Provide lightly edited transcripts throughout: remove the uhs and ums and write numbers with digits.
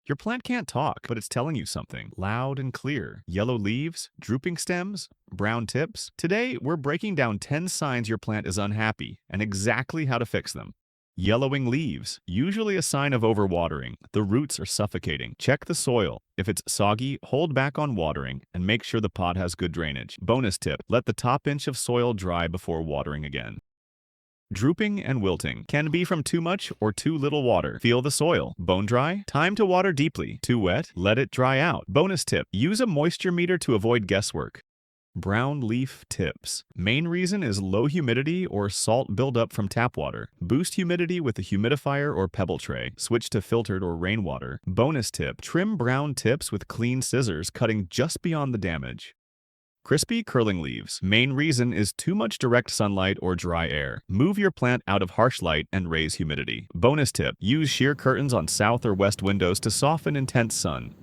Your plant can't talk, but it's telling you something loud and clear. Yellow leaves, drooping stems, brown tips. Today, we're breaking down 10 signs your plant is unhappy and exactly how to fix them. Yellowing leaves, usually a sign of overwatering. The roots are suffocating. Check the soil. If it's soggy, hold back on watering and make sure the pot has good drainage. Bonus tip, let the top inch of soil dry before watering again. Drooping and wilting can be from too much or too little water. Feel the soil. Bone dry? Time to water deeply. Too wet? Let it dry out. Bonus tip, use a moisture meter to avoid guesswork. Brown leaf tips. Main reason is low humidity or salt buildup from tap water. Boost humidity with a humidifier or pebble tray. Switch to filtered or rainwater. Bonus tip, trim brown tips with clean scissors, cutting just beyond the damage. Crispy curling leaves. Main reason is too much direct sunlight or dry air. Move your plant out of harsh light and raise humidity. Bonus tip, use sheer curtains on south or west windows to soften intense sun.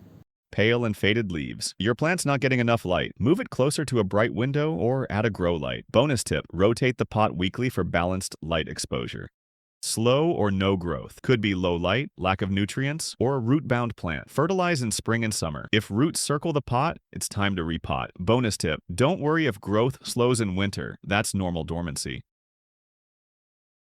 Pale and faded leaves. Your plant's not getting enough light. Move it closer to a bright window or add a grow light. Bonus tip, rotate the pot weekly for balanced light exposure. Slow or no growth. Could be low light, lack of nutrients, or a root-bound plant. Fertilize in spring and summer. If roots circle the pot, it's time to repot. Bonus tip, don't worry if growth slows in winter. That's normal dormancy.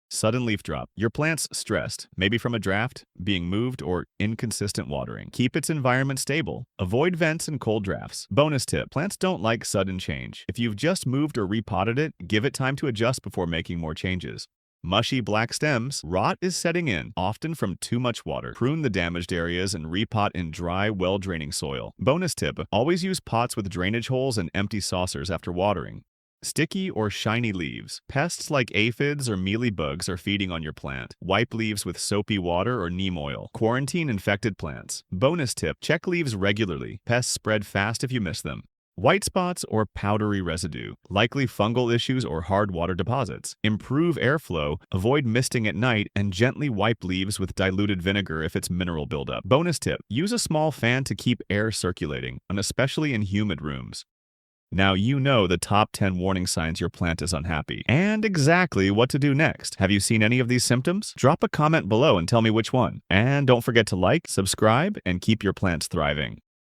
Sudden leaf drop. Your plant's stressed, maybe from a draft, being moved, or inconsistent watering. Keep its environment stable. Avoid vents and cold drafts. Bonus tip, plants don't like sudden change. If you've just moved or repotted it, give it time to adjust before making more changes. Mushy black stems. Rot is setting in, often from too much water. Prune the damaged areas and repot in dry, well-draining soil. Bonus tip, always use pots with drainage holes and empty saucers after watering. Sticky or shiny leaves. Pests like aphids or mealybugs are feeding on your plant. Wipe leaves with soapy water or neem oil. Quarantine infected plants. Bonus tip, check leaves regularly. Pests spread fast if you miss them. White spots or powdery residue, likely fungal issues or hard water deposits. Improve airflow, avoid misting at night, and gently wipe leaves with diluted vinegar if it's mineral buildup. Bonus tip, use a small fan to keep air circulating, and especially in humid rooms. Now you know the top 10 warning signs your plant is unhappy, and exactly what to do next. Have you seen any of these symptoms? Drop a comment below and tell me which one. And don't forget to like, subscribe, and keep your plants thriving.